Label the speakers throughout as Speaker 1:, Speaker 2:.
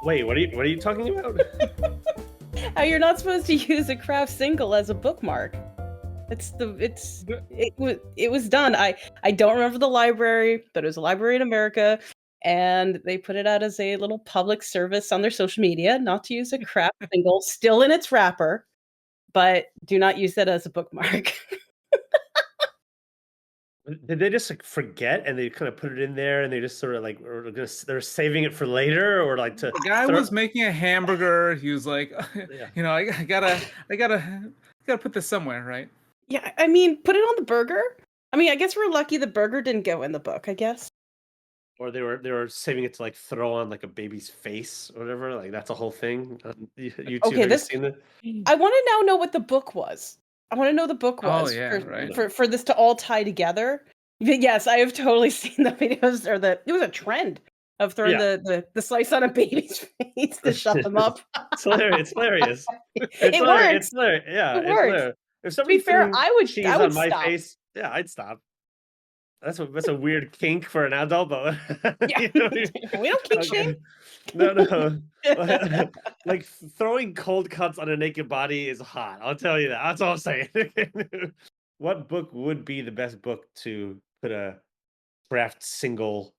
Speaker 1: Wait, what are you talking about?
Speaker 2: How you're not supposed to use a craft single as a bookmark. It was done. I don't remember the library, but it was a library in America, and they put it out as a little public service on their social media, not to use a craft single, still in its wrapper, but do not use that as a bookmark.
Speaker 1: Did they just like forget and they kind of put it in there and they just sort of like they're saving it for later or like to
Speaker 3: The guy was making a hamburger. He was like,
Speaker 1: Yeah.
Speaker 3: you know, I gotta put this somewhere, right?
Speaker 2: Yeah, I mean, put it on the burger. I mean, I guess we're lucky the burger didn't go in the book, I guess.
Speaker 1: Or they were saving it to like throw on like a baby's face or whatever. Like that's a whole thing. You two
Speaker 2: Okay,
Speaker 1: have you seen it?
Speaker 2: I want to now know what the book was. I want to know the book
Speaker 3: Oh,
Speaker 2: was
Speaker 3: yeah, right.
Speaker 2: for this to all tie together. Yes, I have totally seen the videos or it was a trend of throwing the slice on a baby's face to shut them up.
Speaker 1: It's hilarious. It's hilarious.
Speaker 2: It works.
Speaker 1: It's hilarious. Yeah,
Speaker 2: It
Speaker 1: it's
Speaker 2: works.
Speaker 1: hilarious. If
Speaker 2: To
Speaker 1: somebody
Speaker 2: be fair,
Speaker 1: threw
Speaker 2: I would
Speaker 1: cheese on my
Speaker 2: stop.
Speaker 1: face, yeah, I'd stop. That's a weird kink for an adult, but
Speaker 2: Yeah.
Speaker 1: you know,
Speaker 2: We don't kink shame.
Speaker 1: No. Like throwing cold cuts on a naked body is hot. I'll tell you that. That's all I'm saying. What book would be the best book to put a craft single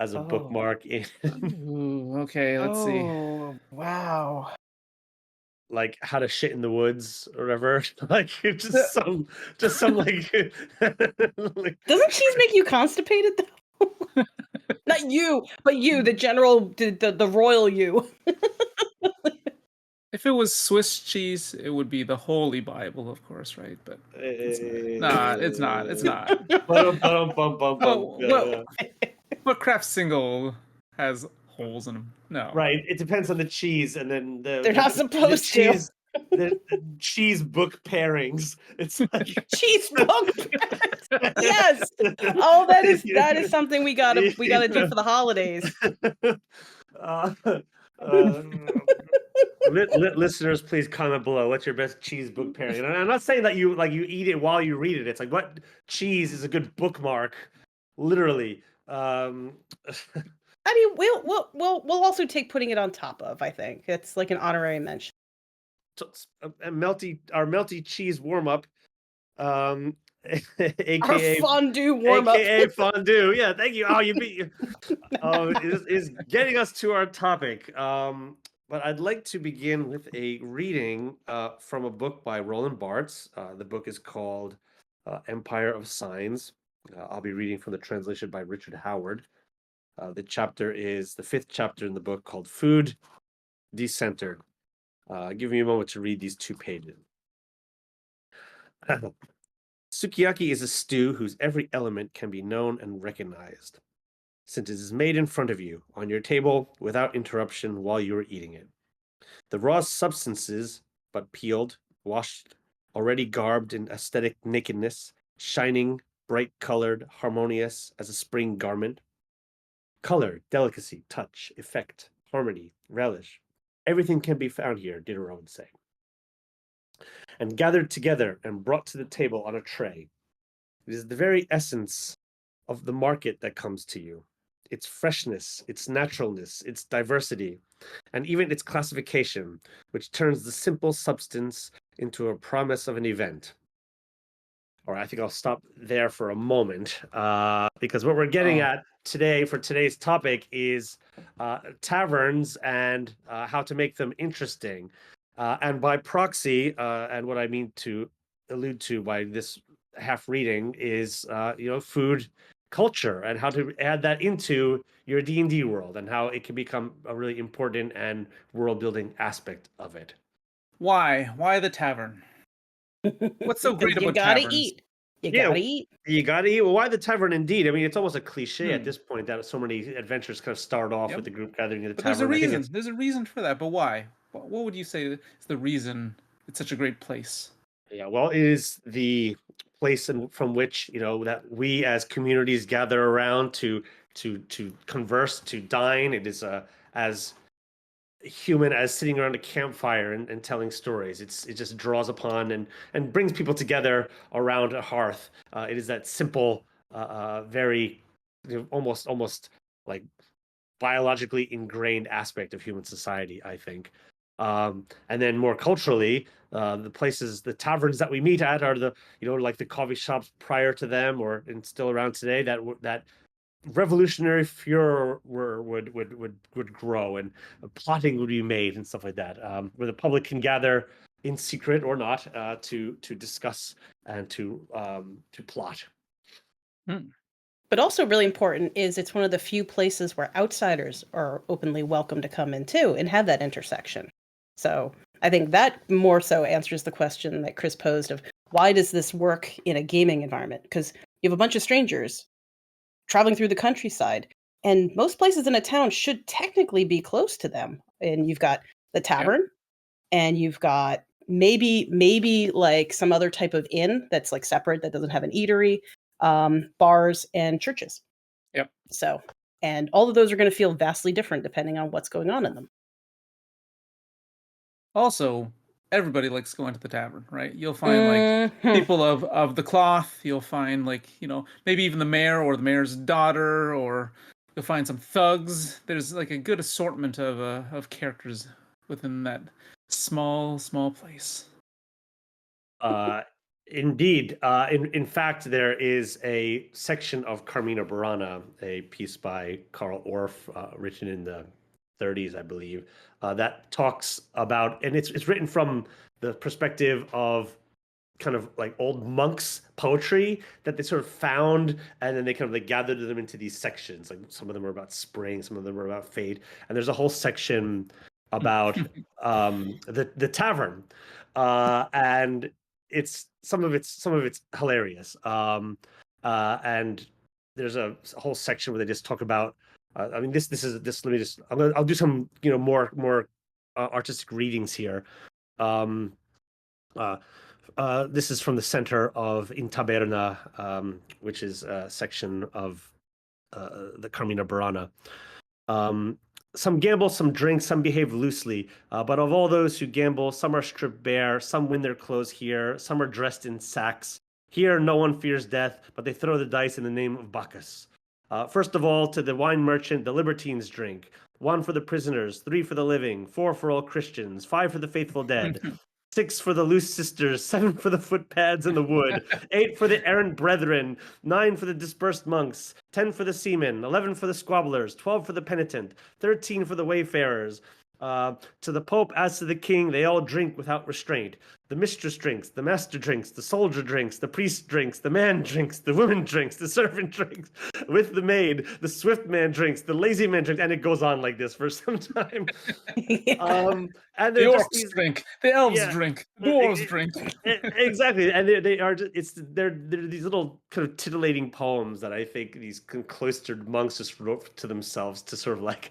Speaker 1: as a bookmark in?
Speaker 3: Ooh, okay, let's see.
Speaker 2: Oh, wow.
Speaker 1: Like How to Shit in the Woods or whatever. Like just some like, like
Speaker 2: Doesn't cheese make you constipated though? Not you, but you, the general, the royal you.
Speaker 3: If it was Swiss cheese, it would be the Holy Bible, of course, right? But it's not. It's not. It's not. What craft single has holes in them? No.
Speaker 1: Right. It depends on the cheese, and then
Speaker 2: They're not supposed to.
Speaker 1: The cheese book pairings. It's like
Speaker 2: Cheese book. Yes. Oh, that is something we gotta do for the holidays.
Speaker 1: Listeners, please comment below. What's your best cheese book pairing? And I'm not saying that you eat it while you read it. It's like what cheese is a good bookmark, literally.
Speaker 2: I mean, we'll also take putting it on top of. I think it's like an honorary mention.
Speaker 1: Our melty cheese warm up, aka
Speaker 2: our fondue warm up,
Speaker 1: aka fondue. Yeah, thank you. Oh, you beat. Is getting us to our topic. But I'd like to begin with a reading from a book by Roland Barthes. The book is called Empire of Signs. I'll be reading from the translation by Richard Howard. The chapter is the 5th chapter in the book called Food Decentered. Give me a moment to read these 2 pages. Sukiyaki is a stew whose every element can be known and recognized, since it is made in front of you, on your table, without interruption while you are eating it. The raw substances, but peeled, washed, already garbed in aesthetic nakedness, shining, bright-colored, harmonious as a spring garment. Color, delicacy, touch, effect, harmony, relish. Everything can be found here, Diderot would say. And gathered together and brought to the table on a tray. It is the very essence of the market that comes to you. Its freshness, its naturalness, its diversity, and even its classification, which turns the simple substance into a promise of an event. All right, I think I'll stop there for a moment, because what we're getting at today for today's topic is taverns and how to make them interesting. And by proxy, and what I mean to allude to by this half reading is, food culture and how to add that into your D&D world and how it can become a really important and world-building aspect of it.
Speaker 3: Why? Why the tavern? What's so great about taverns?
Speaker 2: You gotta eat.
Speaker 1: You gotta eat. Well, why the tavern? Indeed. I mean, it's almost a cliche at this point that so many adventures kind of start off with the group gathering at the tavern.
Speaker 3: There's a reason. There's a reason for that. But why? What would you say is the reason it's such a great place?
Speaker 1: Yeah, well, it is the place from which that we as communities gather around to converse, to dine. It is as human as sitting around a campfire and telling stories. It just draws upon and brings people together around a hearth. It is that simple, very almost like biologically ingrained aspect of human society, I think. And then more culturally, the taverns that we meet at are the, like the coffee shops prior to them, and still around today, that revolutionary furor would grow, and plotting would be made and stuff like that, where the public can gather in secret or not, to discuss and to plot.
Speaker 2: But also really important is it's one of the few places where outsiders are openly welcome to come in too and have that intersection. So I think that more so answers the question that Chris posed of why does this work in a gaming environment? Because you have a bunch of strangers traveling through the countryside, and most places in a town should technically be close to them. And you've got the tavern, and you've got maybe like some other type of inn that's like separate that doesn't have an eatery, bars and churches.
Speaker 3: Yep.
Speaker 2: So, and all of those are going to feel vastly different depending on what's going on in them.
Speaker 3: Also, everybody likes going to the tavern, right? You'll find like people of the cloth. You'll find like, maybe even the mayor or the mayor's daughter, or you'll find some thugs. There's like a good assortment of characters within that small place.
Speaker 1: Indeed. In fact, there is a section of Carmina Burana, a piece by Karl Orff, written in the 30s, I believe, that talks about, and it's written from the perspective of kind of like old monks' poetry that they sort of found, and then they kind of like gathered them into these sections. Like some of them are about spring, some of them are about fate, and there's a whole section about the tavern, and it's some of it's hilarious. And there's a whole section where they just talk about. I mean, this is this. Let me just. I'll do some more artistic readings here. This is from the center of In Taberna, which is a section of the Carmina Burana. Some gamble, some drink, some behave loosely. But of all those who gamble, some are stripped bare, some win their clothes here, some are dressed in sacks. Here, no one fears death, but they throw the dice in the name of Bacchus. First of all, to the wine merchant, the libertines drink. 1 for the prisoners, 3 for the living, 4 for all Christians, 5 for the faithful dead. 6 for the loose sisters, 7 for the footpads in the wood, 8 for the errant brethren, 9 for the dispersed monks, 10 for the seamen, 11 for the squabblers, 12 for the penitent, 13 for the wayfarers. To the Pope as to the king, they all drink without restraint. The mistress drinks, the master drinks, the soldier drinks, the priest drinks, the man drinks, the woman drinks, the servant drinks, with the maid, the swift man drinks, the lazy man drinks, and it goes on like this for some time. And
Speaker 3: the orcs drink, the elves drink, the dwarves drink.
Speaker 1: Exactly, and they're these little kind of titillating poems that I think these cloistered monks just wrote to themselves to sort of like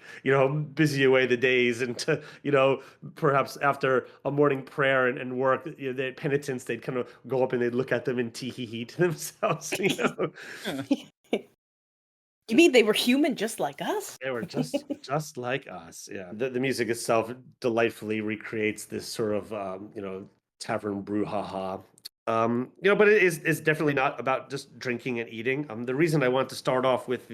Speaker 1: busy away the days, and to perhaps after a morning prayer and work, the penitents, they'd kind of go up and they'd look at them and tee-hee-hee to themselves.
Speaker 2: You mean they were human just like us?
Speaker 1: They were just like us. Yeah. The music itself delightfully recreates this sort of tavern brouhaha. But it's definitely not about just drinking and eating. The reason I want to start off with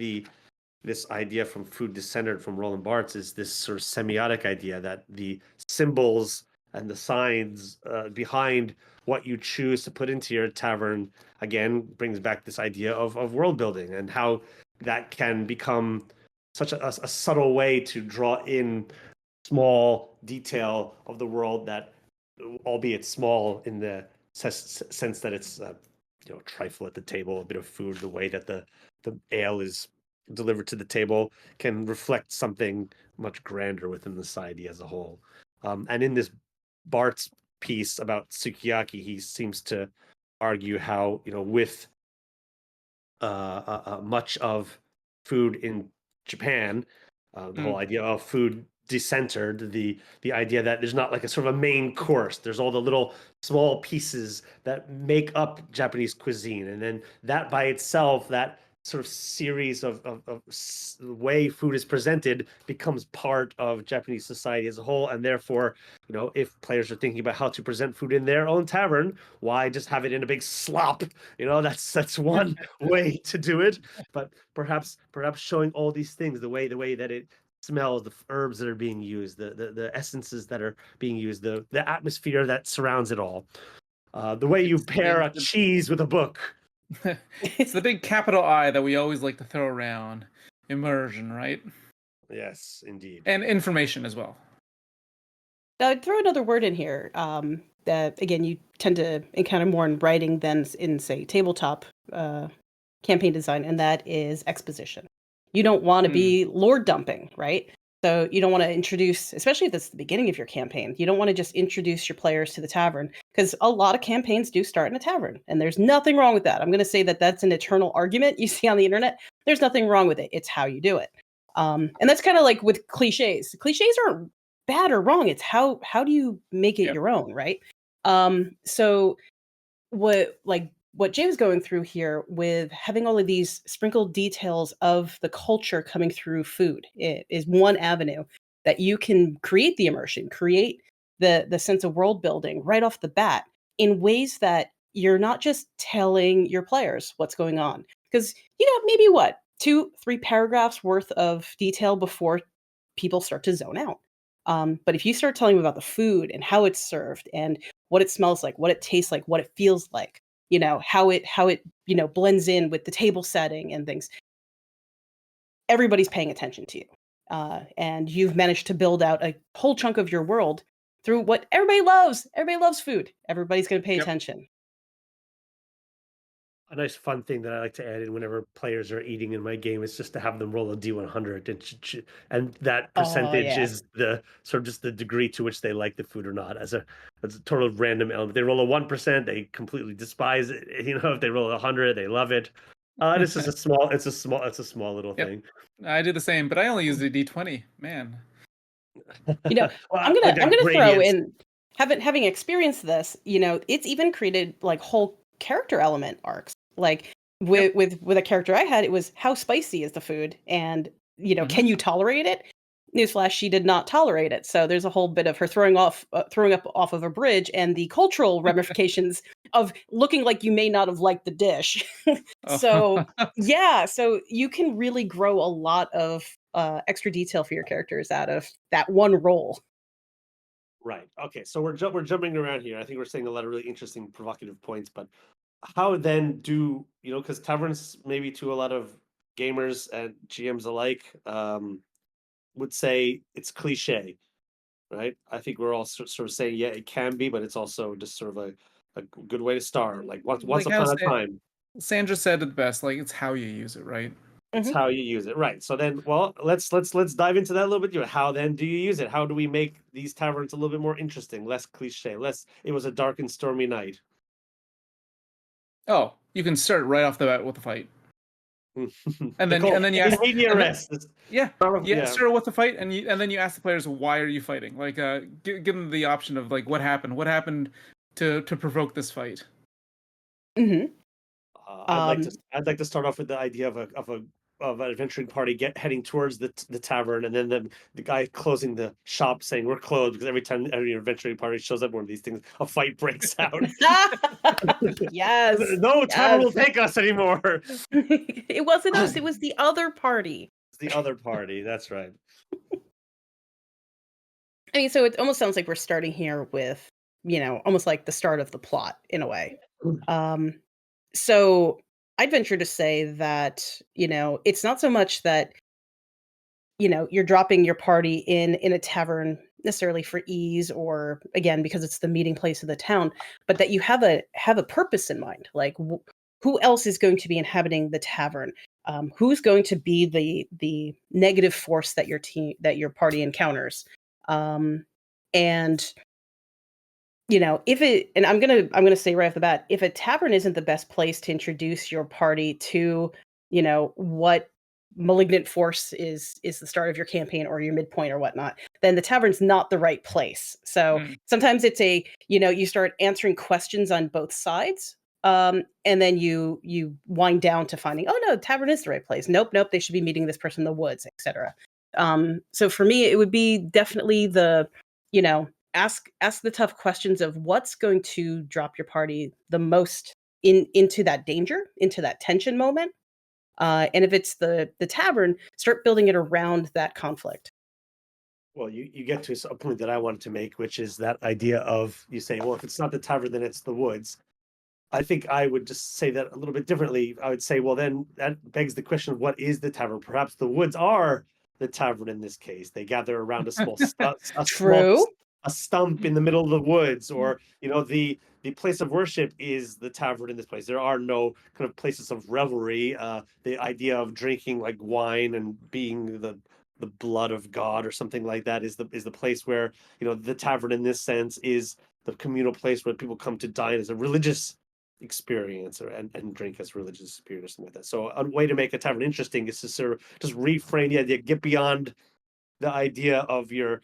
Speaker 1: this idea from Food Descendered from Roland Barthes is this sort of semiotic idea that the symbols and the signs behind what you choose to put into your tavern, again, brings back this idea of world building, and how that can become such a subtle way to draw in small detail of the world that, albeit small in the sense that it's trifle at the table, a bit of food, the way that the ale is delivered to the table, can reflect something much grander within the society as a whole. And in this Bart's piece about sukiyaki, he seems to argue how with much of food in Japan, the whole idea of food decentered, the idea that there's not like a sort of a main course. There's all the little small pieces that make up Japanese cuisine, and then that by itself, that sort of series of way food is presented, becomes part of Japanese society as a whole. And therefore, if players are thinking about how to present food in their own tavern, why just have it in a big slop? That's one way to do it. But perhaps showing all these things, the way that it smells, the herbs that are being used, the essences that are being used, the atmosphere that surrounds it all. The way you pair a cheese with a book.
Speaker 3: It's the big capital I that we always like to throw around. Immersion, right?
Speaker 1: Yes, indeed.
Speaker 3: And information as well.
Speaker 2: I'd throw another word in here that, again, you tend to encounter more in writing than in, say, tabletop campaign design, and that is exposition. You don't want to be lore dumping, right? So you don't want to introduce, especially if it's the beginning of your campaign, you don't want to just introduce your players to the tavern, because a lot of campaigns do start in a tavern, and there's nothing wrong with that. I'm going to say that that's an eternal argument you see on the internet. There's nothing wrong with it. It's how you do it. And that's kind of like with cliches. Cliches aren't bad or wrong. It's how do you make it your own, right? So what Jay was going through here with having all of these sprinkled details of the culture coming through food, it is one avenue that you can create the immersion, create the sense of world building right off the bat in ways that you're not just telling your players what's going on. Because maybe 2-3 paragraphs worth of detail before people start to zone out. But if you start telling them about the food and how it's served and what it smells like, what it tastes like, what it feels like, how it blends in with the table setting and things, everybody's paying attention to you. And you've managed to build out a whole chunk of your world through what everybody loves. Everybody loves food. Everybody's going to pay attention.
Speaker 1: A nice fun thing that I like to add in whenever players are eating in my game is just to have them roll a D100, and that percentage is the sort of just the degree to which they like the food or not. As a total random element, they roll a 1%, they completely despise it. If they roll 100, they love it. This is a small little thing.
Speaker 3: I do the same, but I only use the D20. Man,
Speaker 2: well, I'm gonna throw in having experienced this. It's even created like whole character element arcs. Like with a character I had, it was how spicy is the food, and can you tolerate it? Newsflash: she did not tolerate it. So there's a whole bit of her throwing up off of a bridge, and the cultural ramifications of looking like you may not have liked the dish. So so you can really grow a lot of extra detail for your characters out of that one role.
Speaker 1: Right. Okay. So we're jumping around here. I think we're saying a lot of really interesting, provocative points, but how then do because taverns, maybe to a lot of gamers and GMs alike, would say it's cliche, right? I think we're all sort of saying it can be, but it's also just sort of a good way to start. Like once upon a time.
Speaker 3: Sandra said it best. Like, it's how you use it, right?
Speaker 1: It's how you use it, right? So then, well, let's dive into that a little bit. How then do you use it? How do we make these taverns a little bit more interesting, less cliche, less? It was a dark and stormy night.
Speaker 3: Oh, you can start right off the bat with the fight, and then you ask
Speaker 1: immediate arrest.
Speaker 3: Start with the fight, and then you ask the players, why are you fighting? Like, give them the option of like, what happened to provoke this fight.
Speaker 1: I'd like to start off with the idea of an adventuring party heading towards the tavern, and then the guy closing the shop saying we're closed, because every time every adventuring party shows up one of these things, a fight breaks out.
Speaker 2: Yes.
Speaker 1: No tavern will take us anymore.
Speaker 2: It wasn't us, it was the other party.
Speaker 1: It's the other party, that's right.
Speaker 2: I mean, so it almost sounds like we're starting here with, almost like the start of the plot in a way. So I'd venture to say that, it's not so much that, you're dropping your party in a tavern necessarily for ease, or again, because it's the meeting place of the town, but that you have a purpose in mind. Like, who else is going to be inhabiting the tavern? Who's going to be the negative force that your party encounters? And and I'm gonna say right off the bat, if a tavern isn't the best place to introduce your party to, what malignant force is the start of your campaign or your midpoint or whatnot, then the tavern's not the right place. So sometimes it's you start answering questions on both sides. And then you wind down to finding, oh no, the tavern is the right place. Nope, they should be meeting this person in the woods, etc. So for me, it would be definitely the, ask the tough questions of what's going to drop your party the most into that danger, into that tension moment. And if it's the tavern, start building it around that conflict.
Speaker 1: Well, you get to a point that I wanted to make, which is that idea of you say, well, if it's not the tavern, then it's the woods. I think I would just say that a little bit differently. I would say, well, then that begs the question of what is the tavern? Perhaps the woods are the tavern in this case. They gather around a
Speaker 2: True.
Speaker 1: a stump in the middle of the woods, or the place of worship is the tavern in this place. There are no kind of places of revelry. The idea of drinking like wine and being the blood of God or something like that is the place where the tavern in this sense is the communal place where people come to dine as a religious experience and drink as religious experience or something like that. So a way to make a tavern interesting is to sort of just reframe the idea, get beyond the idea of your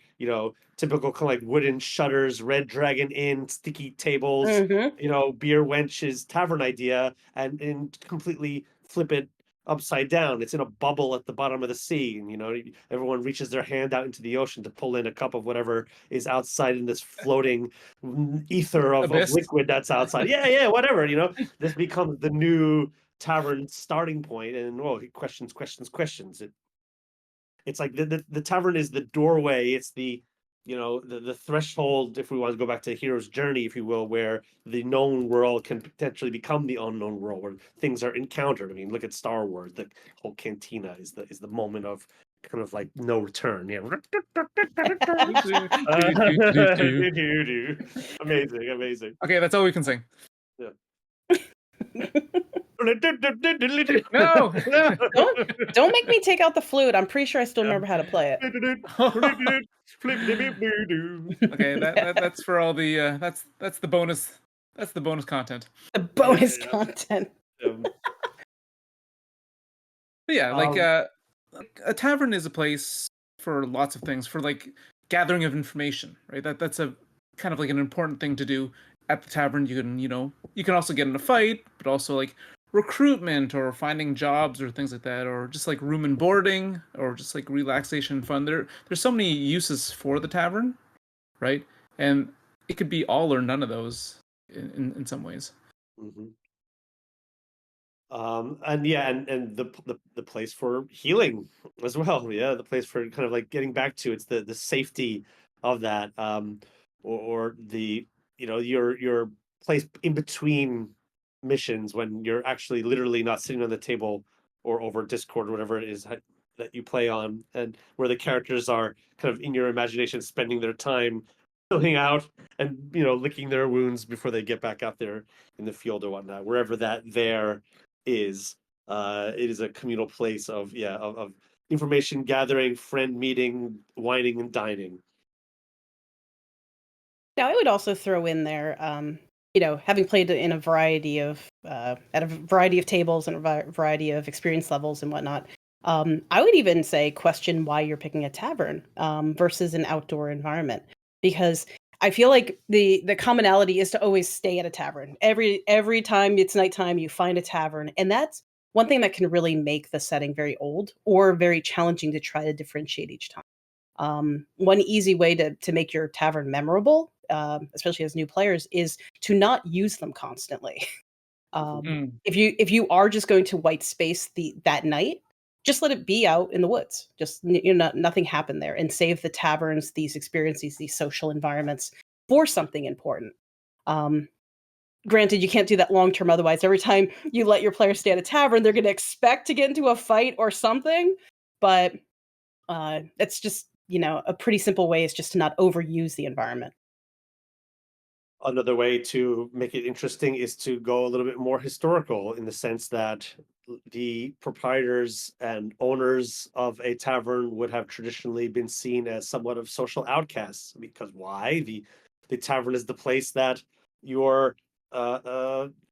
Speaker 1: typical kind of like wooden shutters, Red Dragon Inn, sticky tables, beer wenches tavern idea, and completely flip it upside down. It's in a bubble at the bottom of the sea, and everyone reaches their hand out into the ocean to pull in a cup of whatever is outside in this floating ether of liquid that's outside. Yeah, whatever. This becomes the new tavern starting point, and questions. It's like the tavern is the doorway. It's the threshold, if we want to go back to the hero's journey, if you will, where the known world can potentially become the unknown world, where things are encountered. I mean, look at Star Wars. The whole cantina is the moment of kind of like no return. Yeah. Amazing.
Speaker 3: Okay, that's all we can sing.
Speaker 1: Yeah.
Speaker 3: No.
Speaker 2: Don't make me take out the flute. I'm pretty sure I still remember how to play it.
Speaker 3: Okay, that's for all the that's the bonus. That's the bonus content.
Speaker 2: The bonus content.
Speaker 3: But yeah, like a tavern is a place for lots of things, for like gathering of information, right? That's a kind of like an important thing to do at the tavern. You can also get in a fight, but also like recruitment or finding jobs or things like that, or just like room and boarding, or just like relaxation and fun. There's so many uses for the tavern, right? And it could be all or none of those in some ways.
Speaker 1: Mm-hmm. And the place for healing as well. Yeah, the place for kind of like getting back to it's the safety of that, or the your place in between missions when you're actually literally not sitting on the table or over Discord or whatever it is that you play on, and where the characters are kind of in your imagination spending their time chilling out and licking their wounds before they get back out there in the field or whatnot, wherever that there is. It is a communal place of information gathering, friend meeting, wining and dining.
Speaker 2: Now, I would also throw in there, having played in a variety of at a variety of tables and a variety of experience levels and whatnot. I would even say question why you're picking a tavern versus an outdoor environment, because I feel like the commonality is to always stay at a tavern. Every time it's nighttime, you find a tavern, and that's one thing that can really make the setting very old or very challenging to try to differentiate each time. One easy way to make your tavern memorable, especially as new players, is to not use them constantly. If you are just going to white space that night, just let it be out in the woods. Just nothing happened there, and save the taverns, these experiences, these social environments for something important. Granted, you can't do that long term. Otherwise, every time you let your players stay at a tavern, they're going to expect to get into a fight or something. But it's just a pretty simple way is just to not overuse the environment.
Speaker 1: Another way to make it interesting is to go a little bit more historical, in the sense that the proprietors and owners of a tavern would have traditionally been seen as somewhat of social outcasts. Because why? The tavern is the place that your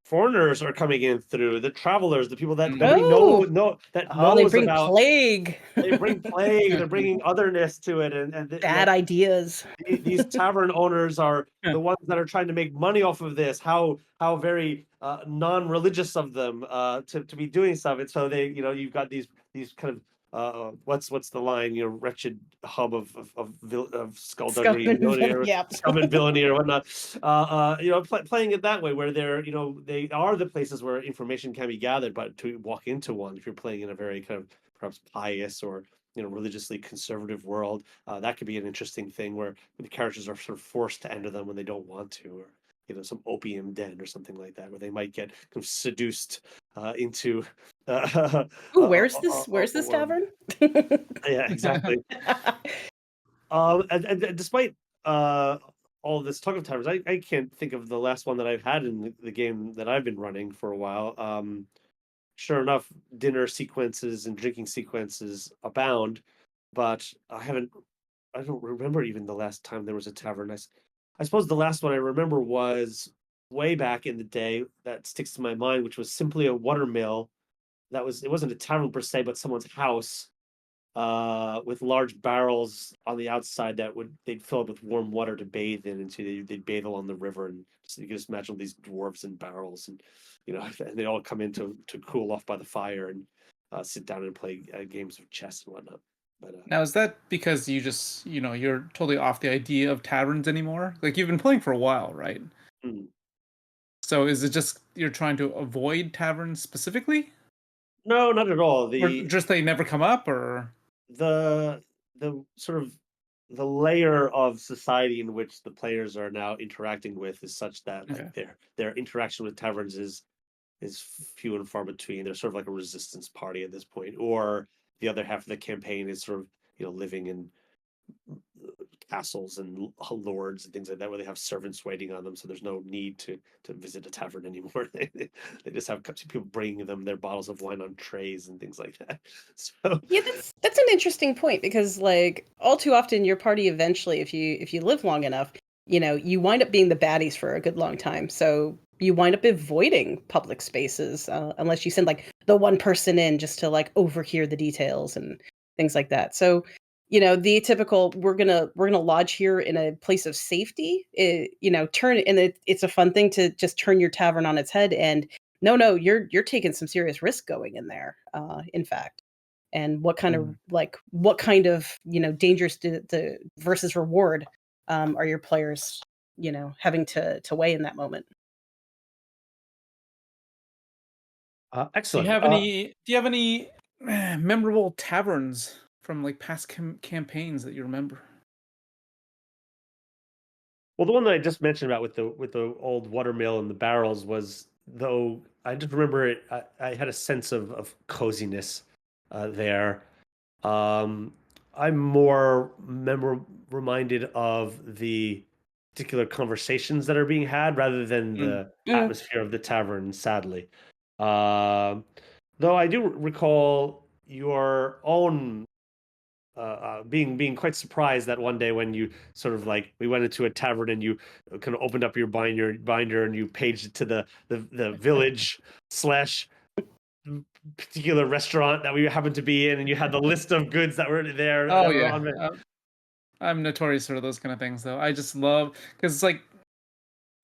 Speaker 1: foreigners are coming in through, the travelers, the people that nobody
Speaker 2: they bring
Speaker 1: about
Speaker 2: plague.
Speaker 1: They bring plague. They're bringing otherness to it, and
Speaker 2: bad ideas.
Speaker 1: These tavern owners are the ones that are trying to make money off of this. How very non-religious of them to be doing stuff. And so you've got these kind of what's the line? You know, wretched hub of skullduggery
Speaker 2: Scum
Speaker 1: and
Speaker 2: and
Speaker 1: villainy, or
Speaker 2: yeah.
Speaker 1: scum and villainy or whatnot. You know, playing it that way, where they're, you know, they are the places where information can be gathered, but to walk into one, if you're playing in a very kind of perhaps pious or, you know, religiously conservative world, that could be an interesting thing where the characters are sort of forced to enter them when they don't want to, or, you know, some opium den or something like that, where they might get kind of seduced into
Speaker 2: Ooh,
Speaker 1: a
Speaker 2: where's this
Speaker 1: world.
Speaker 2: tavern?
Speaker 1: Yeah, exactly. And despite all this talk of taverns, I can't think of the last one that I've had in the game that I've been running for a while. Sure enough, dinner sequences and drinking sequences abound, but I don't remember even the last time there was a tavern. I suppose the last one I remember was way back in the day that sticks to my mind, which was simply a watermill. It wasn't a tavern per se, but someone's house, with large barrels on the outside that they'd fill up with warm water to bathe in, and so they'd bathe along the river, and so you can just imagine these dwarves in barrels, and, you know, and they all come in to cool off by the fire and sit down and play games of chess and whatnot. But
Speaker 3: Now, is that because you just, you're totally off the idea of taverns anymore? Like, you've been playing for a while, right?
Speaker 1: hmm.
Speaker 3: So is it just you're trying to avoid taverns specifically?
Speaker 1: No, not at all.
Speaker 3: Or just they never come up, or
Speaker 1: The the sort of the layer of society in which the players are now interacting with is such that, like,
Speaker 3: okay.
Speaker 1: their interaction with taverns is few and far between. They're sort of like a resistance party at this point, or the other half of the campaign is sort of, you know, living in castles and lords and things like that, where they have servants waiting on them, so there's no need to visit a tavern anymore. They just have people bringing them their bottles of wine on trays and things like that. So
Speaker 2: Yeah, that's an interesting point because like all too often your party eventually, if you live long enough, you wind up being the baddies for a good long time. So you wind up avoiding public spaces unless you send like the one person in just to like overhear the details and things like that. So the typical we're gonna lodge here in a place of safety. It's a fun thing to just turn your tavern on its head and no, you're taking some serious risk going in there. In fact, and what kind of dangers the versus reward are your players having to weigh in that moment.
Speaker 1: excellent.
Speaker 3: Do you have any memorable taverns from like past campaigns that you remember?
Speaker 1: Well, the one that I just mentioned about with the old watermill and the barrels was, though I just remember it. I had a sense of coziness there. Um, I'm more reminded of the particular conversations that are being had rather than
Speaker 3: Mm.
Speaker 1: the atmosphere of the tavern, sadly. Um, though I do recall your own being quite surprised that one day when you sort of like we went into a tavern and you kind of opened up your binder and you paged it to the village slash particular restaurant that we happened to be in, and you had the list of goods that were there
Speaker 3: Oh
Speaker 1: that were
Speaker 3: yeah,
Speaker 1: on it.
Speaker 3: I'm notorious for those kind of things though. I just love because it's like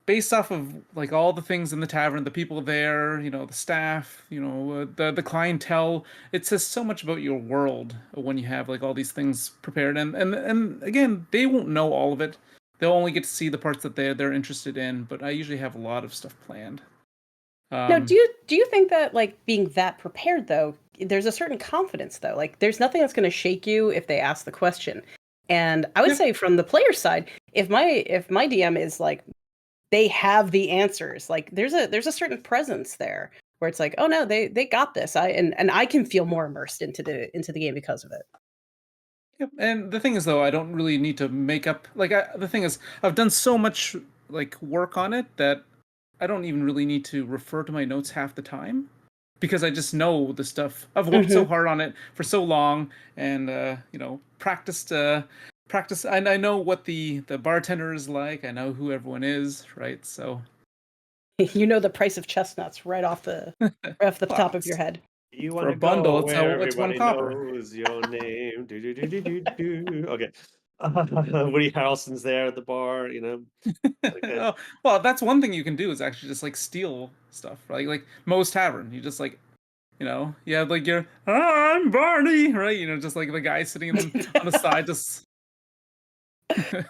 Speaker 3: based off of like all the things in the tavern, the people there, the staff, the clientele. It says so much about your world when you have like all these things prepared, and again, they won't know all of it. They'll only get to see the parts that they're interested in. But I usually have a lot of stuff planned.
Speaker 2: Now,
Speaker 3: Um,
Speaker 2: do you think that like being that prepared though, there's a certain confidence though. Like there's nothing that's going to shake you if they ask the question. And I would
Speaker 3: yeah,
Speaker 2: say from the player side, if my DM is like they have the answers, like there's a certain presence there where it's like, oh no, they got this. And I can feel more immersed into the game because of it.
Speaker 3: Yep. And the thing is, though, I don't really need to make up. Like, the thing is, I've done so much like work on it that I don't even really need to refer to my notes half the time because I just know the stuff. I've worked so
Speaker 2: Hmm.
Speaker 3: hard on it for so long, and practiced. Practice. And I know what the bartender is like. I know who everyone is, right? So,
Speaker 2: You know the price of chestnuts right off the
Speaker 3: well,
Speaker 2: top of your head.
Speaker 1: You
Speaker 3: for
Speaker 1: want
Speaker 3: a
Speaker 1: to go
Speaker 3: bundle,
Speaker 1: where
Speaker 3: it's one
Speaker 1: everybody
Speaker 3: copper.
Speaker 1: knows your name. Do do do do do do. Okay. Woody Harrelson's there at the bar. You know, like that.
Speaker 3: Oh, well, that's one thing you can do is actually just like steal stuff, right? Like Moe's Tavern, you just like You know, you have like your I'm Barney, right? You know, just like the guy sitting on the side, just yeah.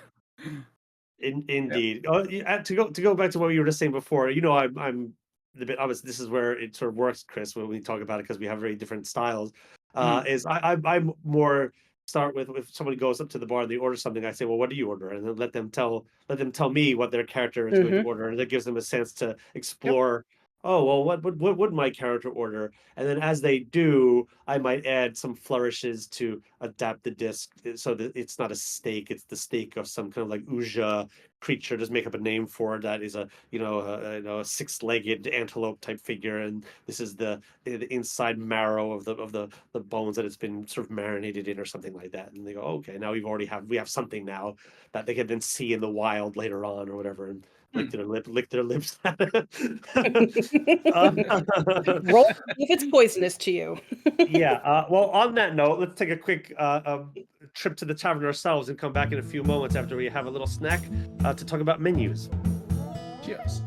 Speaker 1: Indeed. To go back to what you were just saying before, I'm the bit obviously this is where it sort of works, Chris, when we talk about it because we have very different styles.
Speaker 3: Mm.
Speaker 1: Is I'm more start with if somebody goes up to the bar and they order something, I say, well, what do you order? And then let them tell me what their character is going to
Speaker 2: Hmm.
Speaker 1: order, and that gives them a sense to
Speaker 3: Yep.
Speaker 1: explore. Oh well, what would my character order? And then as they do, I might add some flourishes to adapt the disc so that it's not a steak; it's the steak of some kind of like uja creature. Just make up a name for it that is a six-legged antelope type figure, and this is the inside marrow of the bones that it's been sort of marinated in or something like that. And they go, okay, now we have something now that they can then see in the wild later on or whatever, and
Speaker 3: Hmm.
Speaker 1: lick their lips.
Speaker 2: Roll if it's poisonous to you.
Speaker 1: Yeah. Well, on that note, let's take a quick trip to the tavern ourselves and come back in a few moments after we have a little snack to talk about menus.
Speaker 3: Cheers.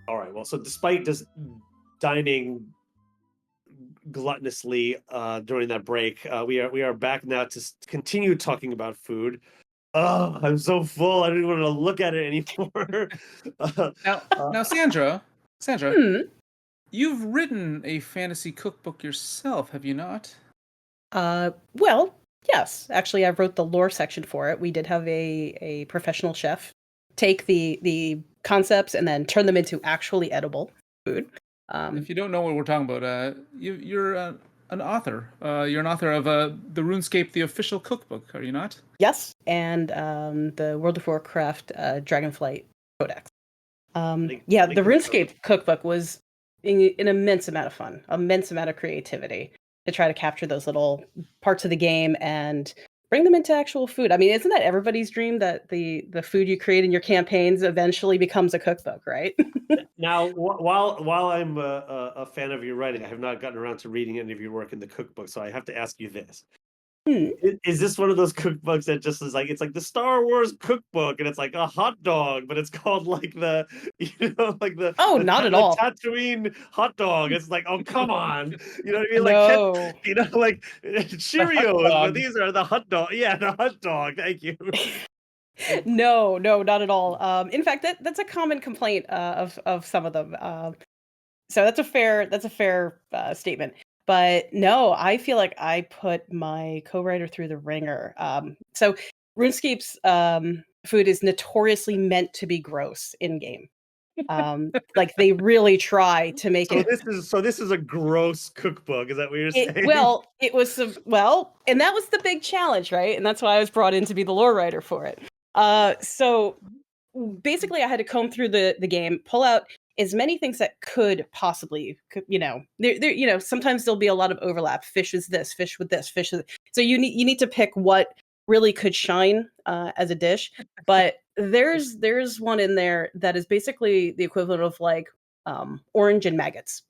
Speaker 1: All right. Well, so despite just dining gluttonously during that break, we are back now to continue talking about food. Oh, I'm so full. I don't even want to look at it anymore. uh,
Speaker 3: Now,
Speaker 1: uh,
Speaker 3: now, Sandra,
Speaker 2: Hmm.
Speaker 3: you've written a fantasy cookbook yourself, have you not?
Speaker 2: Well, yes. Actually, I wrote the lore section for it. We did have a professional chef take the concepts and then turn them into actually edible food.
Speaker 3: If you don't know what we're talking about, you're an author. You're an author of the RuneScape, the official cookbook, are you not?
Speaker 2: Yes, and the World of Warcraft Dragonflight Codex. Yeah, the
Speaker 1: link in the show notes.
Speaker 2: RuneScape cookbook was an immense amount of fun, immense amount of creativity to try to capture those little parts of the game and bring them into actual food. I mean, isn't that everybody's dream that the food you create in your campaigns eventually becomes a cookbook, right?
Speaker 1: Now, while I'm a fan of your writing, I have not gotten around to reading any of your work in the cookbook, so I have to ask you this:
Speaker 2: Hmm.
Speaker 1: Is this one of those cookbooks that just is like it's like the Star Wars cookbook, and it's like a hot dog, but it's called like the like
Speaker 2: Oh, not at
Speaker 1: the
Speaker 2: all.
Speaker 1: Tatooine hot dog? It's like, oh come on, you know what I mean? Like
Speaker 2: No.
Speaker 1: like
Speaker 3: The hot
Speaker 1: Cheerios, but
Speaker 3: dog.
Speaker 1: these are the hot dog. Yeah, the hot dog. Thank you.
Speaker 2: No, no, not at all. In fact, that's a common complaint of some of them. So that's a fair statement. But no, I feel like I put my co-writer through the ringer. So RuneScape's food is notoriously meant to be gross in game. Like they really try to make
Speaker 1: So
Speaker 2: it.
Speaker 1: this is a gross cookbook. Is that what you're
Speaker 2: It
Speaker 1: saying?
Speaker 2: well, it was some well, and that was the big challenge, right? And that's why I was brought in to be the lore writer for it. So basically I had to comb through the game, pull out as many things that could possibly, sometimes there'll be a lot of overlap. Fish is this, fish with this, fish is so you need to pick what really could shine as a dish. But there's one in there that is basically the equivalent of like orange and maggots.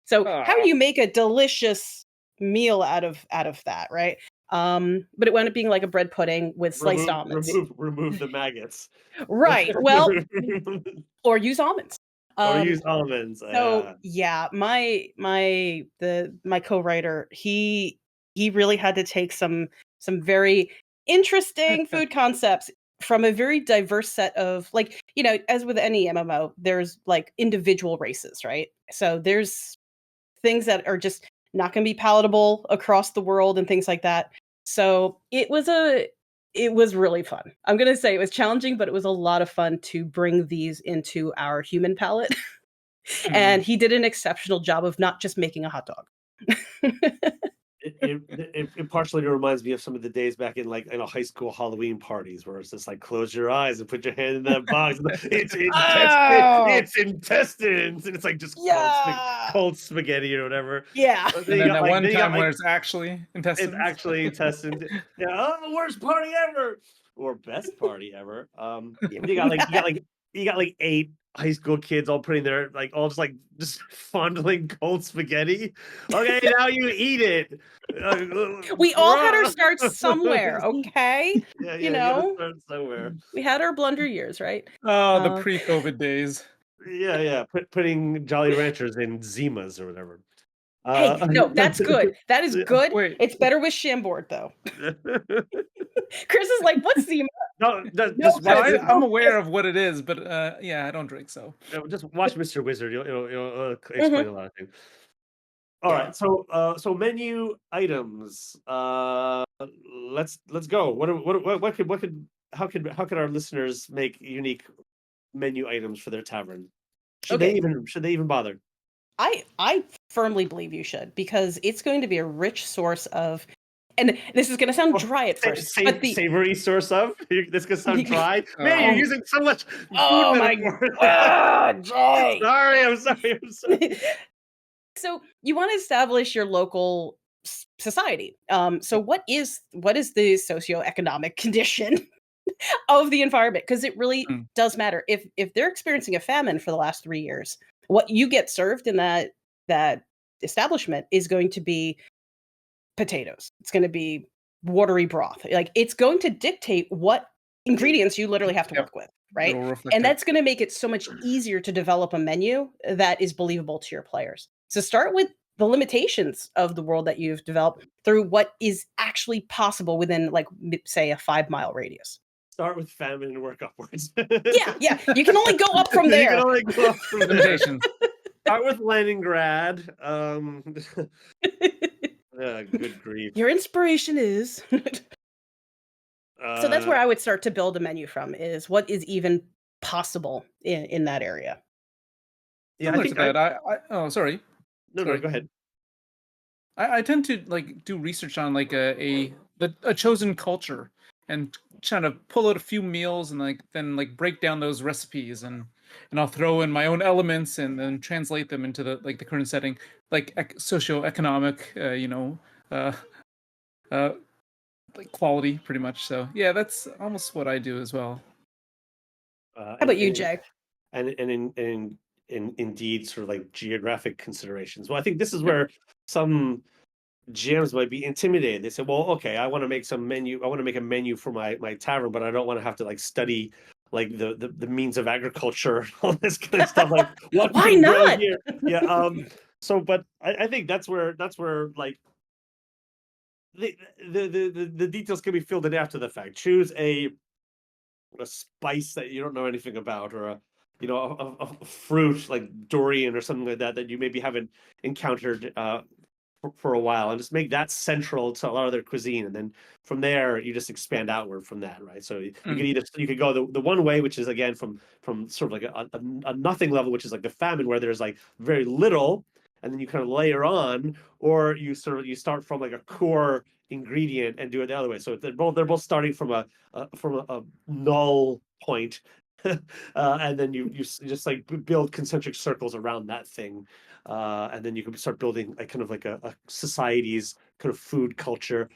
Speaker 2: So how do
Speaker 3: Ah,
Speaker 2: you make a delicious meal out of that, right? But it wound up being like a bread pudding with sliced almonds.
Speaker 1: Remove the maggots.
Speaker 2: Right. Well, or use almonds.
Speaker 1: Or
Speaker 2: Um,
Speaker 1: use almonds.
Speaker 2: so
Speaker 1: Yeah.
Speaker 2: yeah, my co-writer, he really had to take some very interesting food concepts from a very diverse set of like, as with any MMO, there's like individual races, right? So there's things that are just not going to be palatable across the world and things like that. So it was really fun. I'm going to say it was challenging, but it was a lot of fun to bring these into our human palate.
Speaker 3: hmm.
Speaker 2: And he did an exceptional job of not just making a hot dog.
Speaker 1: It partially reminds me of some of the days back in like high school Halloween parties where it's just like close your eyes and put your hand in that box. It's
Speaker 2: Oh,
Speaker 1: intestines, and it's like just
Speaker 2: yeah.
Speaker 1: cold spaghetti or whatever.
Speaker 2: Yeah.
Speaker 1: But
Speaker 3: And then that one time where it's actually
Speaker 1: it's
Speaker 3: intestines.
Speaker 1: actually intestines. Yeah, oh, worst party ever or best party ever. Yeah, but you got like you got like 8 high school kids all putting their just fondling cold spaghetti. Okay, now you eat it.
Speaker 2: We all had our starts somewhere, okay?
Speaker 1: Yeah,
Speaker 2: You
Speaker 1: you gotta
Speaker 2: know,
Speaker 1: start somewhere.
Speaker 2: we had our blunder years, right?
Speaker 3: Oh, the
Speaker 2: Uh,
Speaker 3: pre-COVID days.
Speaker 1: Yeah. Putting Jolly Ranchers in Zimas or whatever.
Speaker 2: hey, no, that's good. That is good.
Speaker 3: Wait,
Speaker 2: It's better with Chambord, though. Chris is like, what's Zima?
Speaker 1: No,
Speaker 2: No,
Speaker 1: just
Speaker 3: no,
Speaker 1: watch.
Speaker 2: Chris,
Speaker 3: I'm
Speaker 2: no,
Speaker 3: aware of what it is, but yeah, I don't drink, so.
Speaker 1: Just watch Mr. Wizard. You'll explain
Speaker 2: Mhm.
Speaker 1: a lot of things. All
Speaker 2: Yeah.
Speaker 1: right, so menu items. Let's go. What could how could our listeners make unique menu items for their tavern? Should
Speaker 2: Okay.
Speaker 1: they even bother?
Speaker 2: I firmly believe you should, because it's going to be a rich source of, and this is going to sound dry at first, but the
Speaker 1: Savory source of. This could sound dry. Man, you're
Speaker 3: Oh,
Speaker 1: using so much food
Speaker 2: oh my
Speaker 1: metaphors.
Speaker 2: god, Jay.
Speaker 1: Sorry, I'm sorry.
Speaker 2: So you want to establish your local society. So what is the socioeconomic condition of the environment? Because it really
Speaker 3: mm,
Speaker 2: does matter. If they're experiencing a famine for the last 3 years, what you get served in that establishment is going to be potatoes. It's going to be watery broth. Like, it's going to dictate what ingredients you literally have to
Speaker 3: yep,
Speaker 2: work with,
Speaker 3: it
Speaker 2: right?
Speaker 3: will reflect
Speaker 2: And
Speaker 3: it.
Speaker 2: that's going to make it so much easier to develop a menu that is believable to your players. So start with the limitations of the world that you've developed through what is actually possible within, like, say, a 5-mile radius.
Speaker 1: Start with famine and work upwards.
Speaker 2: Yeah. You can only go up from
Speaker 1: You can
Speaker 2: there.
Speaker 1: only go up from there.
Speaker 3: Limitations.
Speaker 1: Start with Leningrad. Good grief.
Speaker 2: Your inspiration is. So that's
Speaker 1: Uh,
Speaker 2: where I would start to build a menu from, is what is even possible in that area.
Speaker 1: yeah, I
Speaker 3: Similar to
Speaker 1: think
Speaker 3: that, oh, sorry.
Speaker 1: no,
Speaker 3: Sorry.
Speaker 1: go ahead.
Speaker 3: I tend to like do research on like a chosen culture and trying to pull out a few meals and then break down those recipes and I'll throw in my own elements and then translate them into the current setting, like socioeconomic, uh, uh, like quality pretty much. So yeah, that's almost what I do as well.
Speaker 2: How about you, Jay?
Speaker 1: And indeed sort of like geographic considerations. Well, I think this is
Speaker 3: Yep.
Speaker 1: where some GMs might be intimidated. They say, well, okay, I want to make a menu for my tavern, but I don't want to have to like study like the means of agriculture and all this kind of stuff. Like what
Speaker 2: Why
Speaker 1: can grow
Speaker 2: not?
Speaker 1: here? Yeah. So but I think that's where like the details can be filled in after the fact. Choose a spice that you don't know anything about, or a fruit like durian or something like that that you maybe haven't encountered for a while, and just make that central to a lot of their cuisine, and then from there you just expand outward from that, right? So you
Speaker 3: Mm.
Speaker 1: could go the one way, which is again from sort of like a nothing level, which is like the famine, where there's like very little, and then you kind of layer on, or you start from like a core ingredient and do it the other way. So they're both starting from a null point. And then you just like build concentric circles around that thing, and then you can start building a kind of like a society's kind of food culture,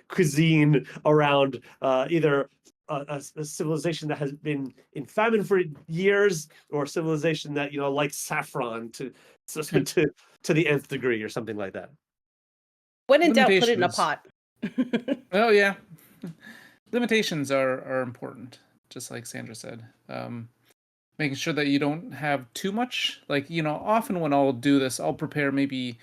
Speaker 1: cuisine around either a civilization that has been in famine for years, or a civilization that likes saffron to the nth degree, or something like that.
Speaker 2: When in doubt, put it in a
Speaker 3: Limitations.
Speaker 2: pot.
Speaker 3: Oh yeah, limitations are important, just like Sandra said. Making sure that you don't have too much. Like, often when I'll do this, I'll prepare maybe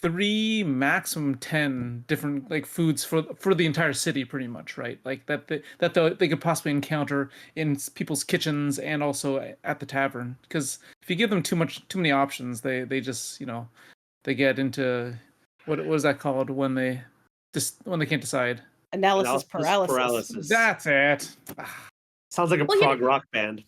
Speaker 3: 3, maximum 10 different like foods for the entire city, pretty much, right? Like they could possibly encounter in people's kitchens and also at the tavern. Because if you give them too many options, they just they get into what is that called when they can't decide.
Speaker 2: Analysis
Speaker 1: Analysis
Speaker 2: paralysis.
Speaker 3: That's it.
Speaker 1: Sounds like a
Speaker 2: Well,
Speaker 1: prog rock band.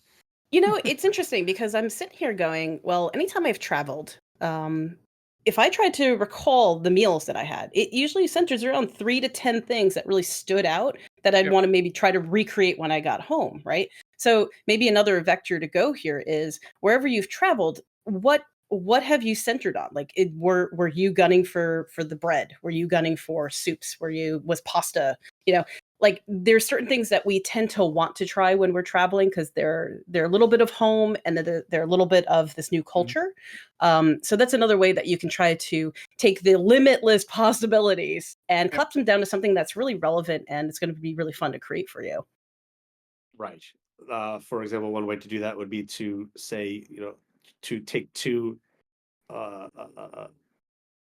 Speaker 2: It's interesting because I'm sitting here going, well, anytime I've traveled, if I tried to recall the meals that I had, it usually centers around 3 to 10 things that really stood out that I'd
Speaker 3: Yep.
Speaker 2: want to maybe try to recreate when I got home, right? So maybe another vector to go here is, wherever you've traveled, what have you centered on? Like, were you gunning for the bread? Were you gunning for soups? Was pasta? like there's certain things that we tend to want to try when we're traveling because they're a little bit of home and they're a little bit of this new culture. So that's another way that you can try to take the limitless possibilities and collapse them down to something that's really relevant and it's going to be really fun to create for you.
Speaker 1: Right. For example, one way to do that would be to say, to take two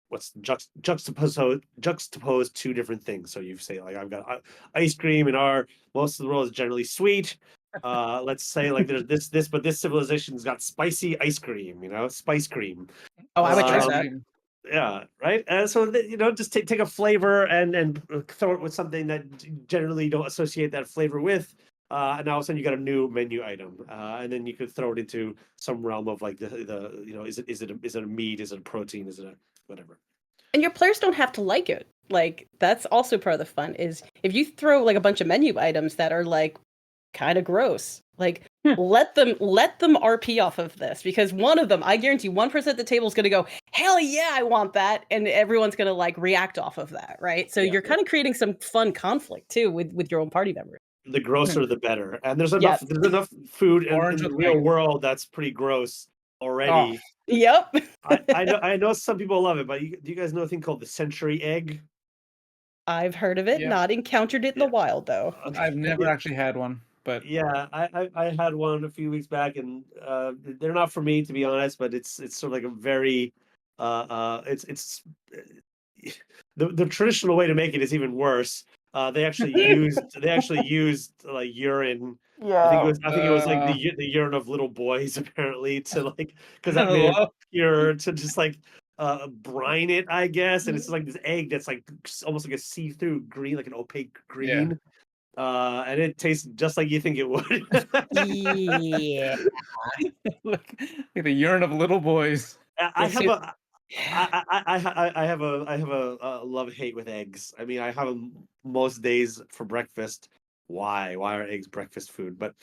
Speaker 1: what's juxtapose two different things. So you say like I've got ice cream and most of the world is generally sweet. Let's say like there's this, but this civilization's got spicy ice cream, spice cream.
Speaker 2: Oh, I would try
Speaker 3: Ice
Speaker 2: that.
Speaker 3: cream.
Speaker 1: Yeah, right. And so just take a flavor and throw it with something that generally you don't associate that flavor with. And all of a sudden you got a new menu item, and then you could throw it into some realm of like the is it a meat, is it a protein, is it a whatever.
Speaker 2: And your players don't have to like it. Like that's also part of the fun is if you throw like a bunch of menu items that are like kind of gross, like let them RP off of this because one of them, I guarantee 1% at the table is going to go, hell yeah, I want that, and everyone's going to like react off of that, right? So you're kind of creating some fun conflict too with your own party members.
Speaker 1: The grosser the better, and there's
Speaker 2: Yes.
Speaker 1: enough food in the
Speaker 3: with
Speaker 1: real
Speaker 3: mango.
Speaker 1: world that's pretty gross already.
Speaker 2: Yep.
Speaker 1: I know some people love it, but do you guys know a thing called the century egg?
Speaker 2: I've heard of it,
Speaker 3: Yep.
Speaker 2: not encountered it in the wild though.
Speaker 3: I've never actually had one, but
Speaker 1: Yeah, I had one a few weeks back, and they're not for me to be honest. But it's sort of like a very it's the traditional way to make it is even worse. They actually used like urine.
Speaker 2: Yeah.
Speaker 1: I think it was like the urine of little boys apparently to like because that made it
Speaker 3: Hello.
Speaker 1: pure to just like brine it, I guess, and it's like this egg that's like almost like a see-through green, like an opaque green. And it tastes just like you think it would.
Speaker 2: Yeah.
Speaker 3: like the urine of little boys.
Speaker 1: I have a I have a love hate with eggs. I mean, I have them most days for breakfast. Why? Why are eggs breakfast food? But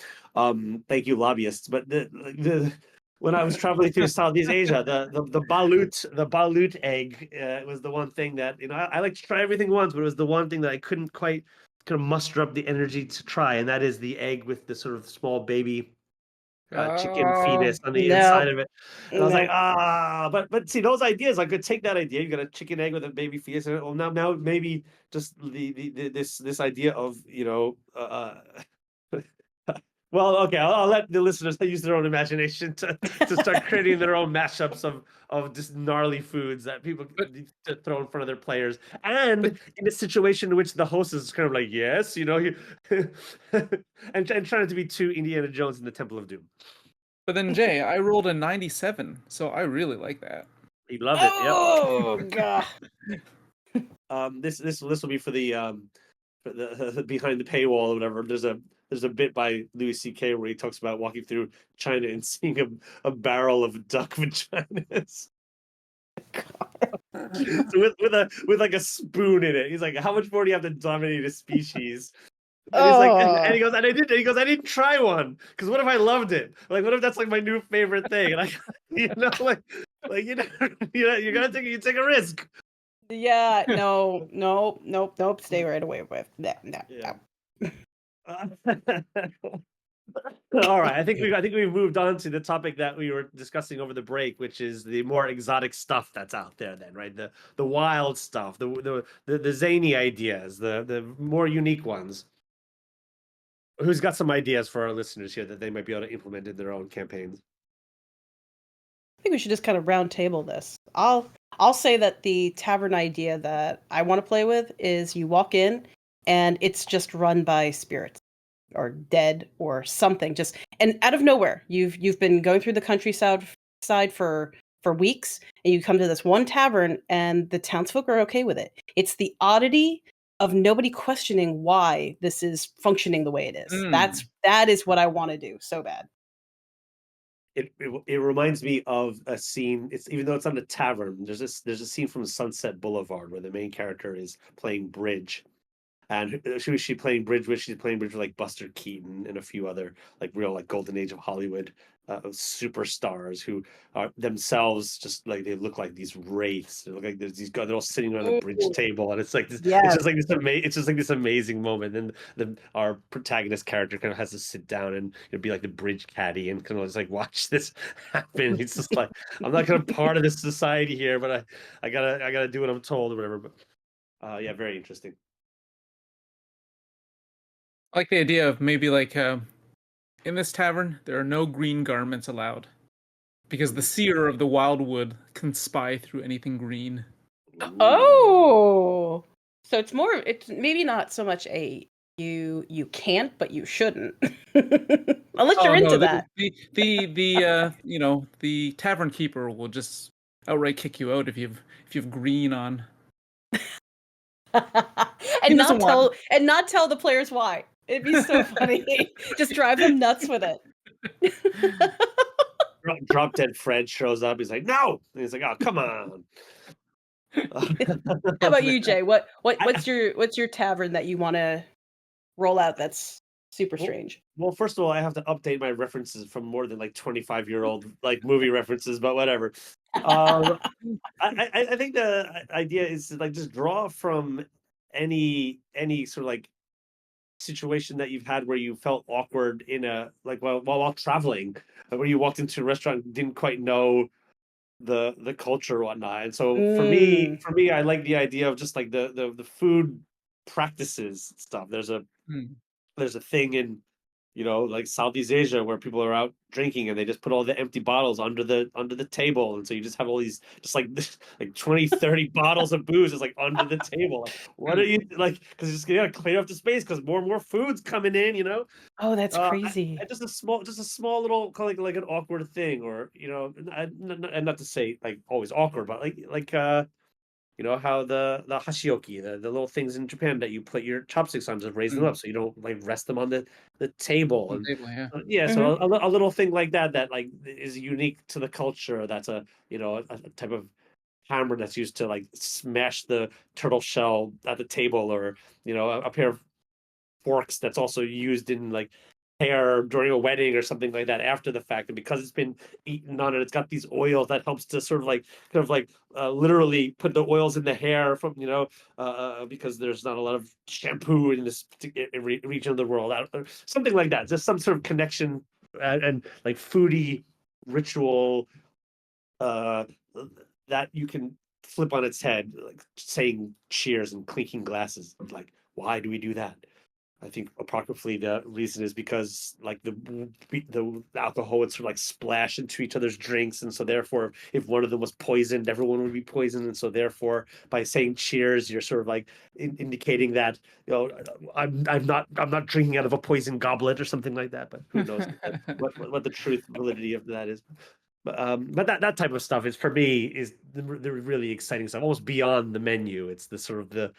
Speaker 1: thank you, lobbyists. But the when I was traveling through Southeast Asia, the balut egg was the one thing that I like to try everything once, but it was the one thing that I couldn't quite kind of muster up the energy to try, and that is the egg with the sort of small baby chicken fetus on the inside of it. And I was like, but see those ideas, I could take that idea. You got a chicken egg with a baby fetus in it. Well, now maybe just this idea of well, okay, I'll let the listeners use their own imagination to start creating their own mashups of just gnarly foods that people to throw in front of their players. And in a situation in which the host is kind of like, yes, and trying to be too Indiana Jones in the Temple of Doom.
Speaker 3: But then Jay, I rolled a 97, so I really like that.
Speaker 1: You love it.
Speaker 2: Oh god.
Speaker 1: This will be for the behind the paywall or whatever. There's a bit by Louis C.K. where he talks about walking through China and seeing a barrel of duck vaginas. So with like a spoon in it. He's like, how much more do you have to dominate a species? And he's like, and he goes, I didn't try one because what if I loved it? Like, what if that's like my new favorite thing? And you take a risk.
Speaker 2: Yeah, nope. Stay right away with that. No.
Speaker 1: All right, I think we've moved on to the topic that we were discussing over the break, which is the more exotic stuff that's out there. Then, right, the wild stuff, the zany ideas, the more unique ones. Who's got some ideas for our listeners here that they might be able to implement in their own campaigns?
Speaker 2: I think we should just kind of round table this. I'll say that the tavern idea that I want to play with is you walk in and it's just run by spirits or dead or something. Just and out of nowhere, you've been going through the countryside for weeks, and you come to this one tavern, and the townsfolk are okay with it. It's the oddity of nobody questioning why this is functioning the way it is. That is what I want to do so bad.
Speaker 1: It reminds me of a scene. It's even though it's on a tavern. There's a scene from Sunset Boulevard where the main character is playing bridge, and who is she playing bridge with? She's playing bridge with like Buster Keaton and a few other like real like golden age of Hollywood superstars who are themselves just like they look like these wraiths. They look like there's these guys. They're all sitting around a bridge
Speaker 2: Ooh,
Speaker 1: table, and it's like this. It's
Speaker 2: yes.
Speaker 1: just like this. It's just like this amazing moment. And our protagonist character kind of has to sit down and be like the bridge caddy and kind of just like watch this happen. He's just like, I'm not gonna part of this society here, but I gotta do what I'm told or whatever. But yeah, very interesting.
Speaker 3: I like the idea of maybe like in this tavern there are no green garments allowed because the seer of the wildwood can spy through anything green.
Speaker 2: Oh, so it's maybe not so much a you can't, but you shouldn't, unless you're
Speaker 3: Oh
Speaker 2: into
Speaker 3: no,
Speaker 2: that.
Speaker 3: the tavern keeper will just outright kick you out if you've green on. He
Speaker 2: and
Speaker 3: doesn't want
Speaker 2: not tell the players why. It'd be so funny. Just drive them nuts with it.
Speaker 1: Drop Dead Fred shows up. He's like, no. And he's like, oh, come on.
Speaker 2: How about you, Jay? What's your tavern that you want to roll out that's super strange?
Speaker 1: Well, first of all, I have to update my references from more than like 25-year-old like movie references, but whatever. I think the idea is to like just draw from any sort of like situation that you've had where you felt awkward in a like while traveling, where you walked into a restaurant and didn't quite know the culture or whatnot. And so
Speaker 2: Mm.
Speaker 1: for me, I like the idea of just like the food practices stuff.
Speaker 3: Hmm.
Speaker 1: There's a thing in like Southeast Asia where people are out drinking and they just put all the empty bottles under the table, and so you just have all these just like like 20-30 bottles of booze is like under the table. Like, what are you like, because you gotta clear up the space because more and more food's coming in.
Speaker 2: Oh, that's crazy.
Speaker 1: Just a small little kind of like an awkward thing, or and not to say like always awkward, but like how the hashioki, the little things in Japan that you put your chopsticks on, just raise them
Speaker 3: Hmm.
Speaker 1: up so you don't like rest them on the table.
Speaker 3: On
Speaker 1: And
Speaker 3: the table, yeah.
Speaker 1: yeah,
Speaker 2: Mhm.
Speaker 1: so a little thing like that like is unique to the culture. That's a type of hammer that's used to like smash the turtle shell at the table, or a pair of forks that's also used in like hair during a wedding or something like that after the fact. And because it's been eaten on, and it's got these oils that helps to sort of like kind of like literally put the oils in the hair from because there's not a lot of shampoo in this region of the world, or something like that. Just some sort of connection, and like foodie ritual uh that you can flip on its head, like saying cheers and clinking glasses. Like, why do we do that? I think apocryphally the reason is because like the alcohol would sort of like splash into each other's drinks, and so therefore if one of them was poisoned, everyone would be poisoned, and so therefore by saying cheers, you're sort of like indicating that I'm not drinking out of a poisoned goblet or something like that. But who knows what the truth validity of that is. But that type of stuff is for me is the really exciting stuff, almost beyond the menu. It's the sort of the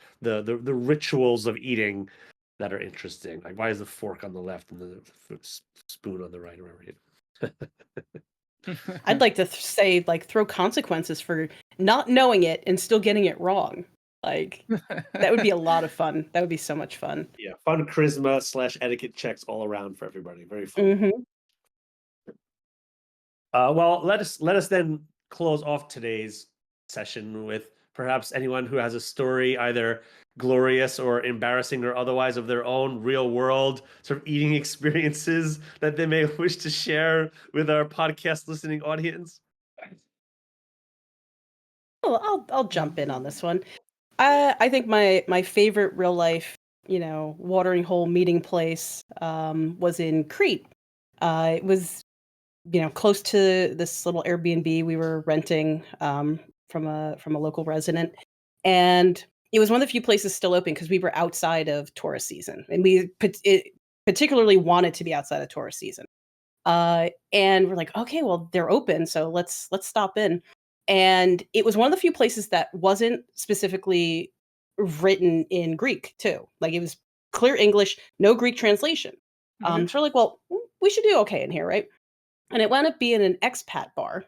Speaker 1: rituals of eating that are interesting. Like, why is the fork on the left and the spoon on the right, or whatever?
Speaker 2: I'd like to say like throw consequences for not knowing it and still getting it wrong. Like that would be a lot of fun. That would be so much fun.
Speaker 1: Yeah, fun charisma / etiquette checks all around for everybody. Very fun.
Speaker 2: Mm-hmm.
Speaker 1: Well, let us then close off today's session with perhaps anyone who has a story, either glorious or embarrassing or otherwise, of their own real world sort of eating experiences that they may wish to share with our podcast listening audience.
Speaker 2: Well, I'll jump in on this one. I think my favorite real life, watering hole meeting place was in Crete. It was close to this little Airbnb we were renting from a local resident, and it was one of the few places still open because we were outside of tourist season, and particularly wanted to be outside of tourist season. And we're like, okay, well they're open, so let's stop in. And it was one of the few places that wasn't specifically written in Greek too. Like it was clear English, no Greek translation.
Speaker 3: Okay.
Speaker 2: So we're like, well, we should do okay in here, right? And it wound up being an expat bar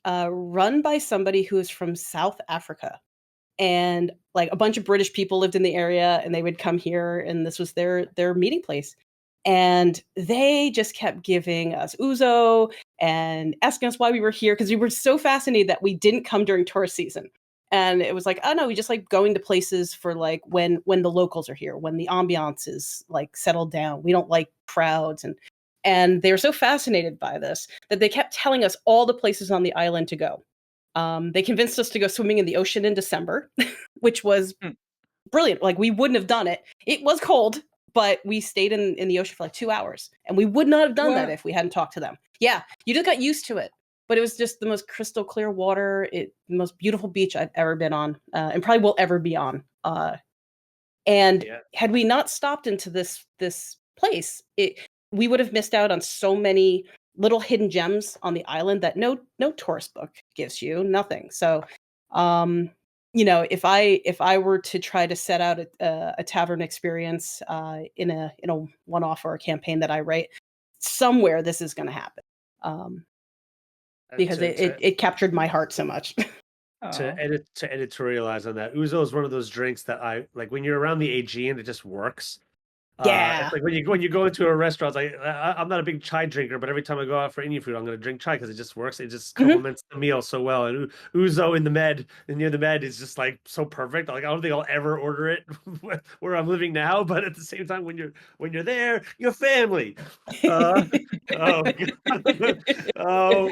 Speaker 2: run by somebody who is from South Africa. and like a bunch of British people lived in the area, and they would come here, and this was their meeting place. And they just kept giving us ouzo and asking us why we were here, because we were so fascinated that we didn't come during tourist season. And it was like, oh no, we just like going to places for like when the locals are here, when the ambiance is like settled down. We don't like crowds. And they were so fascinated by this that they kept telling us all the places on the island to go. They convinced us to go swimming in the ocean in December, which was brilliant. Like, we wouldn't have done it. It was cold, but we stayed in the ocean for like 2 hours, and we would not have done that if we hadn't talked to them. Yeah, you just got used to it. But it was just the most crystal clear water, the most beautiful beach I've ever been on, and probably will ever be on. And had we not stopped into this place, we would have missed out on so many little hidden gems on the island that no tourist book gives you. Nothing. So, if I were to try to set out a tavern experience in a one-off or a campaign that I write, somewhere this is going to happen. Because it captured my heart so much.
Speaker 1: To editorialize on that, ouzo is one of those drinks that I like when you're around the AG and it just works.
Speaker 2: Yeah.
Speaker 1: It's like when you go into a restaurant, it's like I'm not a big chai drinker, but every time I go out for Indian food, I'm going to drink chai because it just works. It just complements the meal so well. And ouzo in the Med and near the Med is just like so perfect. Like, I don't think I'll ever order it where I'm living now, but at the same time, when you're there, your family. Oh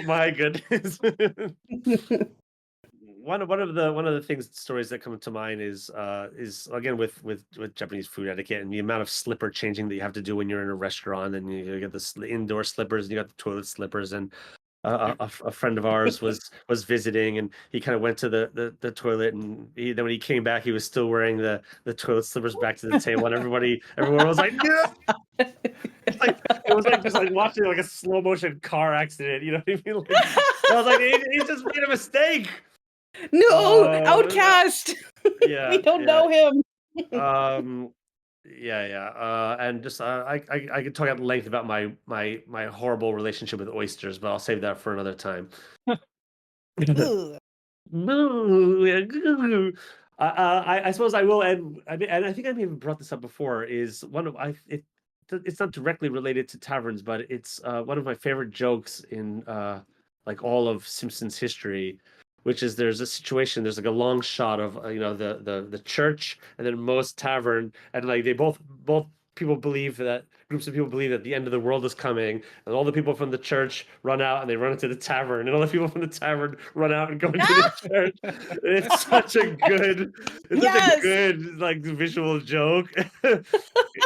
Speaker 1: my goodness. One of the stories that come to mind is again with Japanese food etiquette and the amount of slipper changing that you have to do when you're in a restaurant, and you get the indoor slippers and you got the toilet slippers. And a friend of ours was visiting, and he kind of went to the toilet, and then when he came back, he was still wearing the toilet slippers back to the table, and everyone was like, yeah. It was like just like watching like a slow motion car accident. You know what I mean? Like, I was like, he just made a mistake.
Speaker 2: No, outcast.
Speaker 1: Yeah,
Speaker 2: we don't know him.
Speaker 1: And just I could talk at length about my horrible relationship with oysters, but I'll save that for another time. I suppose I will, and I think I may have brought this up before. Is one of it's not directly related to taverns, but it's one of my favorite jokes in like all of Simpsons history, which is there's a situation, there's like a long shot of the church and then Moe's tavern, and like they both people believe that groups of people believe that the end of the world is coming, and all the people from the church run out and they run into the tavern, and all the people from the tavern run out and go into the church. It's such a good like visual joke.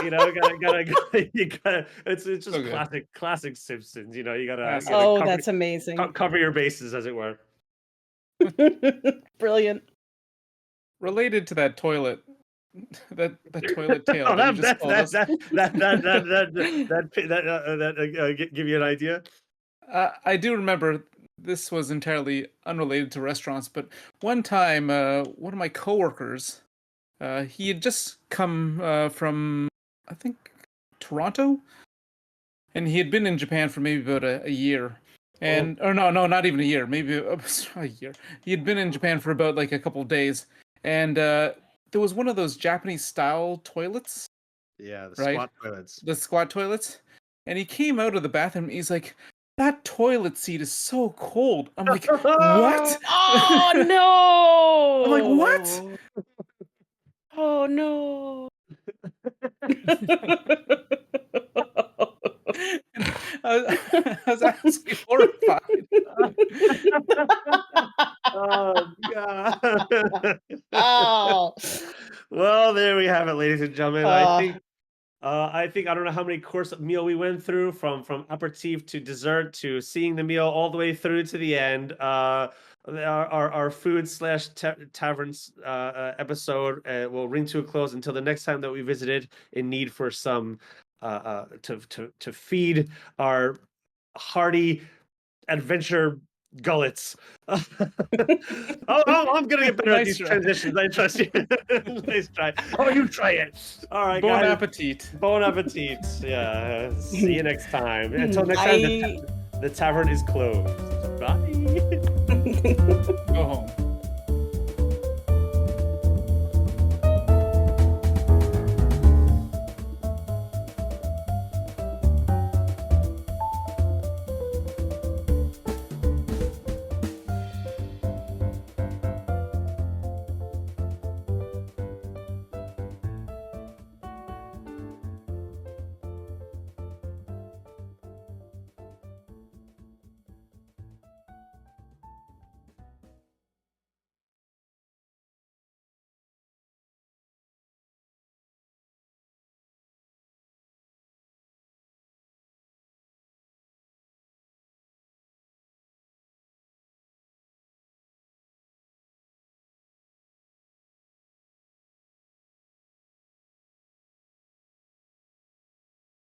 Speaker 1: You gotta it's just so classic Simpsons. You gotta
Speaker 2: that's amazing.
Speaker 1: Cover your bases, as it were.
Speaker 2: Brilliant.
Speaker 3: Related to that toilet, that toilet tale.
Speaker 1: Give you an idea.
Speaker 3: I do remember this was entirely unrelated to restaurants, but one time, one of my coworkers, he had just come from, I think, Toronto, and he had been in Japan for maybe about a year. And or no, not even a year, maybe a year. He had been in Japan for about like a couple of days, and there was one of those Japanese style toilets.
Speaker 1: Yeah, squat toilets.
Speaker 3: The squat toilets. And he came out of the bathroom. He's like, "That toilet seat is so cold." I'm like, "What?"
Speaker 2: Oh no!
Speaker 3: I'm like, "What?"
Speaker 2: Oh no!
Speaker 3: I was absolutely horrified.
Speaker 1: Oh God!
Speaker 2: Oh.
Speaker 1: Well, there we have it, ladies and gentlemen. I think I don't know how many course meal we went through, from aperitif to dessert to seeing the meal all the way through to the end. Our food / taverns episode will ring to a close until the next time that we visited in need for some to feed our hearty adventure gullets. I'm gonna get better at these transitions. I trust you. Nice try. Oh, you try it. All right,
Speaker 3: bon
Speaker 1: guys.
Speaker 3: appetit.
Speaker 1: Bon appetit. Yeah. See you next time. Until next time, the tavern is closed. Bye.
Speaker 3: Go home.